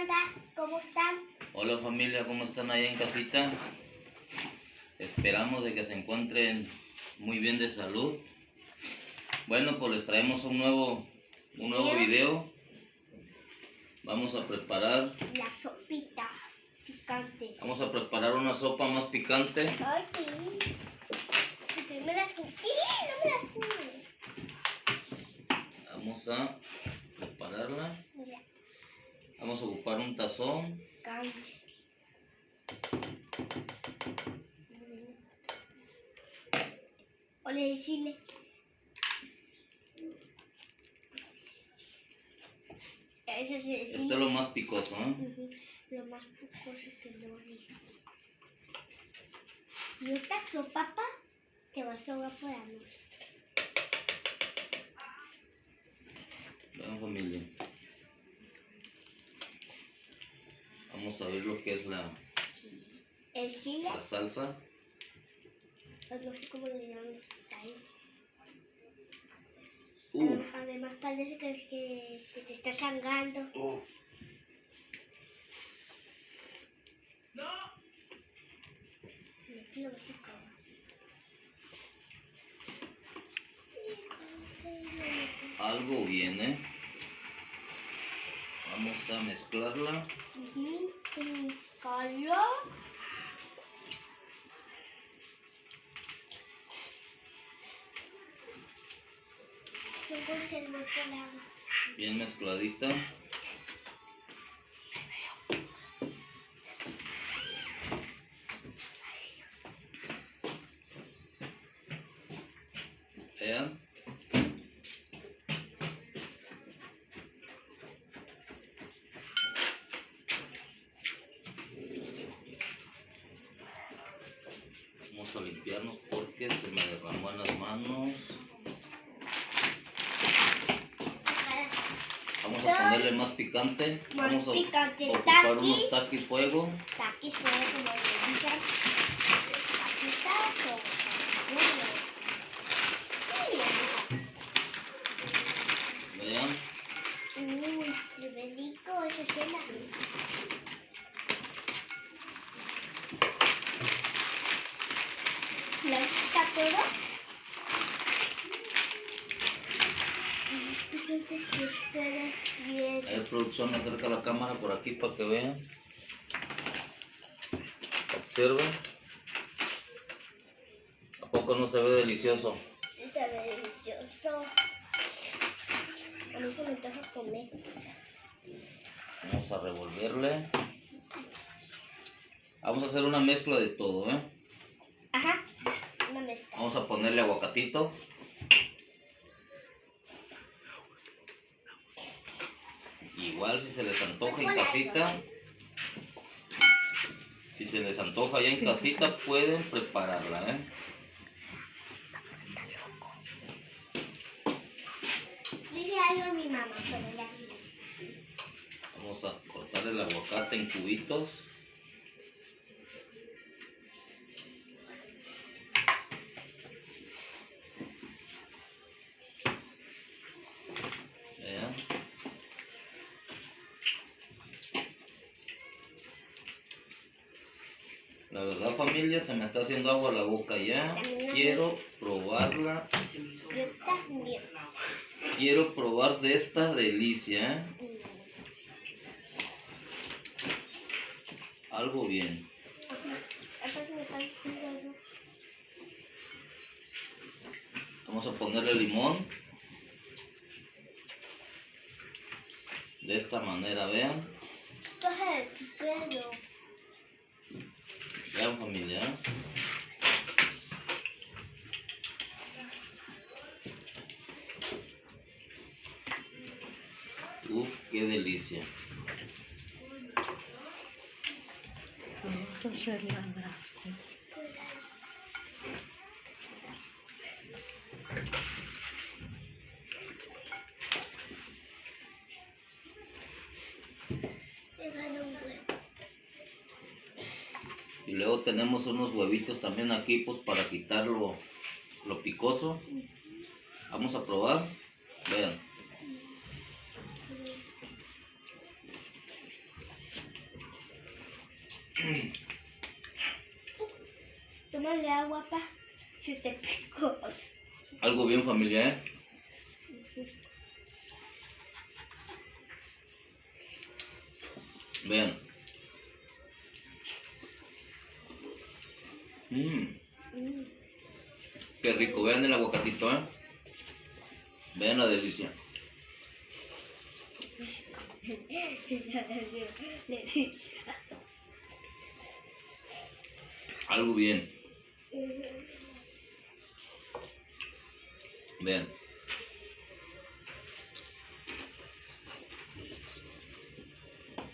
banda? ¿Cómo están? Hola familia, ¿cómo están allá en casita? Esperamos de que se encuentren muy bien de salud. Bueno, pues les traemos un nuevo video. Vamos a preparar la sopita picante. Vamos a preparar una sopa más picante. Ay, sí. No me las comes. Vamos a prepararla. Mira. Vamos a ocupar un tazón. Picante. Ole, decirle. Ese es Esto es lo más picoso, ¿eh? Lo más picoso que no viste. Y esta sopa, te vas a ahogar por la noche. Vean familia. Vamos a ver lo que es la salsa. No sé cómo le llaman los países. Además parece que te está sangrando. No. Aquí lo vas a acabar. Algo viene. Vamos a mezclarla. Calor. Bien mezcladita. Vean. Vamos a limpiarnos porque se me derramó en las manos. Vamos a ponerle más picante. Vamos a ocupar unos taquis fuego. Taquis fuego, como le dicen. Taquitas o fuego. Vean. Uy, se ve rico esa cena. ¿Ya está todo? El producción acerca la cámara por aquí para que vean. Observen. ¿A poco no se ve delicioso? Sí, se ve delicioso. A mí se me antoja comer. Vamos a revolverle. Vamos a hacer una mezcla de todo, ¿eh? Ajá, una mezcla. Vamos a ponerle aguacatito. Igual si se les antoja en casita, si se les antoja ya en casita, pueden prepararla, ¿eh? Dile algo a mi mamá, pero ya diles. Vamos a cortar el aguacate en cubitos. Vean. La verdad familia, se me está haciendo agua a la boca ya. Quiero probarla. Yo también. Quiero probar de esta delicia, ¿eh? Algo bien. Vamos a ponerle limón. De esta manera, vean. Vean familia. Uf, qué delicia. Vamos a hacerla abrazo. Y luego tenemos unos huevitos también aquí, pues para quitar lo picoso. Vamos a probar. Vean. Tómale agua, pa. Si te pico. Algo bien familiar. Vean. Qué rico. Vean el aguacatito, ¿eh? Vean la delicia. Algo bien. Vean.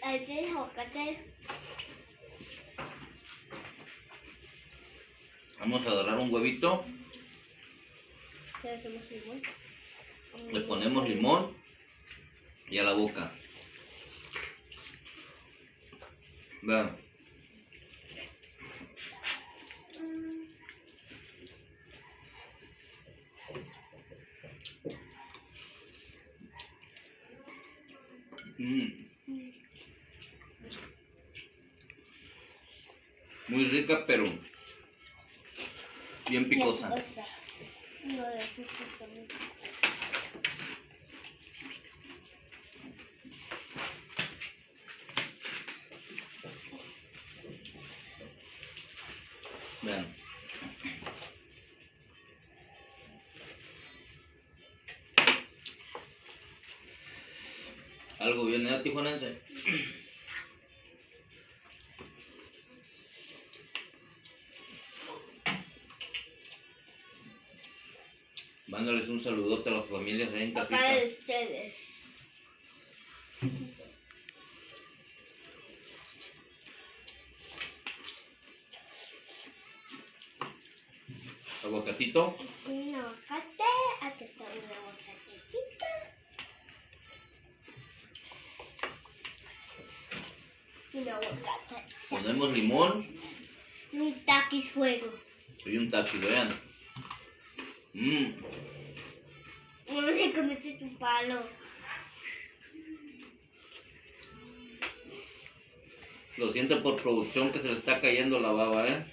Allí aguacate. Vamos a agarrar un huevito. Le hacemos limón. Le ponemos limón y a la boca. Vean. Muy rica, pero bien picosa. No, de aquí sí también. Vean. Algo bien, ¿eh, tijuanense? Mándales un saludote a las familias ahí en casita. Papá de ustedes. Aguacatito. Un aguacate. Aquí está un aguacatecito. Un aguacate. Ponemos limón Un taquis fuego. y un taquis, vean. No me comiste un palo. Lo siento por producción que se le está cayendo la baba, ¿eh?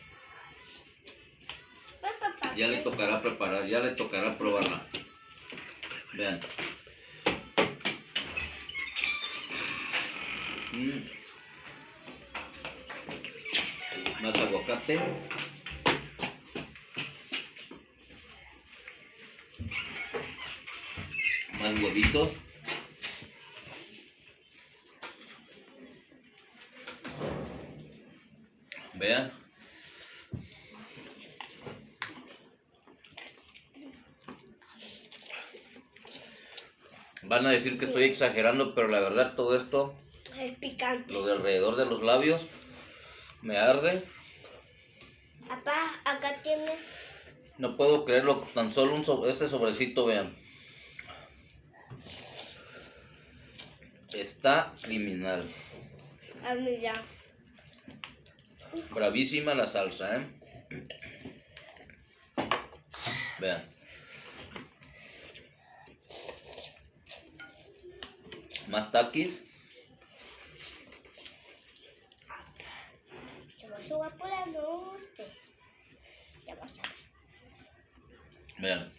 Papá. Ya le tocará preparar, ya le tocará probarla. Vean. Más aguacate. Más huevitos. Vean. Van a decir que estoy exagerando, pero la verdad todo esto, Es picante. lo de alrededor de los labios, me arde. Papá, acá tienes. No puedo creerlo, tan solo este sobrecito, vean. Está criminal. Ah, mira. Bravísima la salsa, ¿eh? Vean. Más taquis. Se va a subir por la noche. Ya vas a ver. Vean.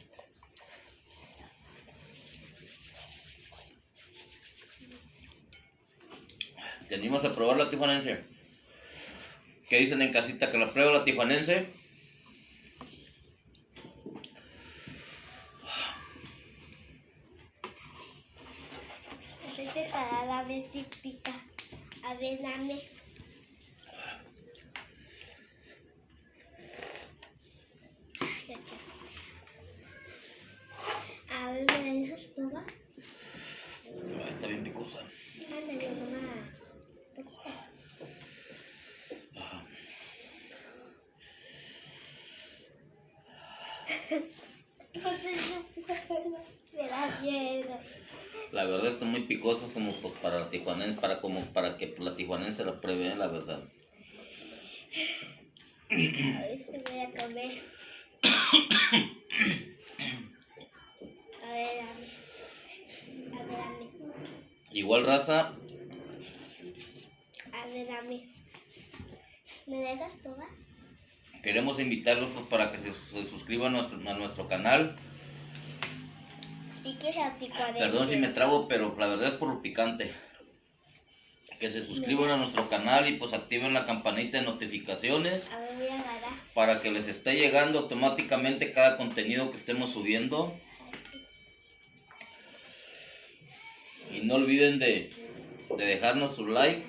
¿Te animas a probar la tijuanense? ¿Qué dicen en casita? ¿Que la prueba la tijuanense? Estoy preparada a ver si pica. A ver, dame. A ver, ¿me dejas probar? Ay, está bien picosa. Ándale, nomás. Poquita. No sé, me da miedo. La verdad está muy picosa como pues para la tijuanense, para que la tijuanense la pruebe, la verdad. A ver si voy a comer. A ver, dame. A ver, dame. Igual raza, A ver, dame. ¿Me dejas probar? Queremos invitarlos pues, para que se suscriban a nuestro canal. Sí que es anticuarense. Perdón si me trabo, pero la verdad es por lo picante. Que se suscriban a nuestro canal y pues activen la campanita de notificaciones A ver, voy a agarrar. para que les esté llegando automáticamente cada contenido que estemos subiendo. Y no olviden de dejarnos su like.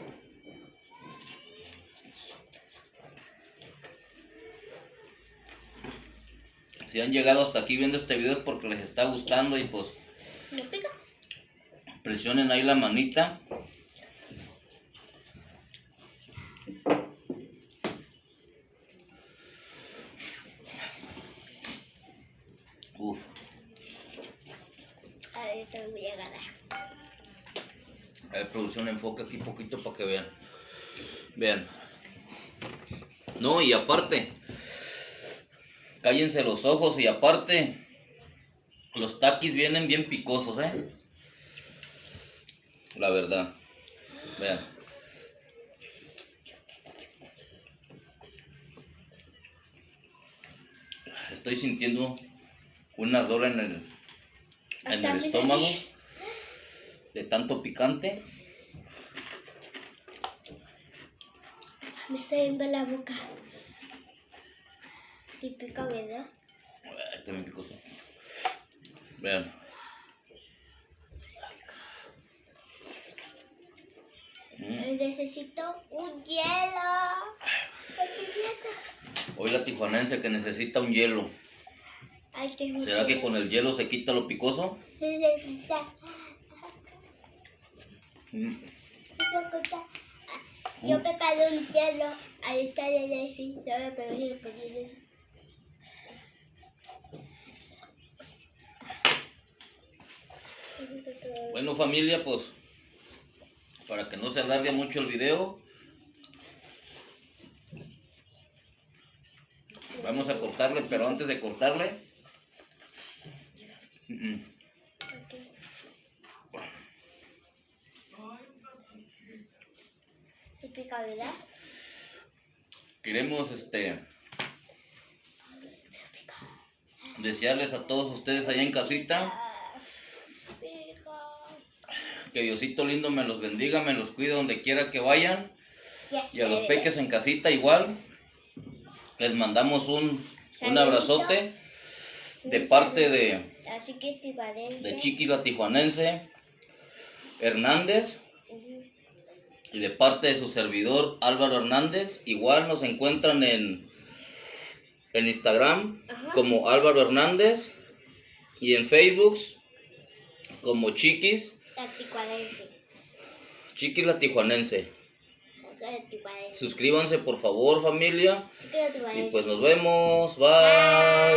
Si han llegado hasta aquí viendo este video es porque les está gustando y pues ¿Me pica? presionen ahí la manita. Uf. A ver, te voy a agarrar. A ver, producción, enfoca aquí poquito para que vean. Vean. No, y aparte, cállense los ojos y aparte, los taquis vienen bien picosos, la verdad. Vean. Estoy sintiendo un ardor en el estómago de tanto picante. Me está yendo la boca. Sí pica, ¿verdad? También picoso. Vean. Necesito un hielo. Hoy la tijuanense que necesita un hielo. Ay, tengo ¿Será que con el hielo se quita lo picoso? Necesita. Yo preparé un hielo. Ahí está el refrigerador, pero yo lo pedí. Bueno, familia, pues para que no se alargue mucho el video, vamos a cortarle, pero antes de cortarle, ¿Y pica, verdad? queremos desearles a todos ustedes allá en casita que Diosito lindo me los bendiga, me los cuide donde quiera que vayan. Y a los peques en casita igual, les mandamos un abrazote de parte de Así que es tijuanense. de Chiquis la tijuanense Hernández y de parte de su servidor Álvaro Hernández. Igual nos encuentran en Instagram como Álvaro Hernández y en Facebook como Chiquis La tijuanense. Chiquis la tijuanense. La tijuanense. Suscríbanse por favor, familia, Chiquis la y tijuanense. pues nos vemos, bye.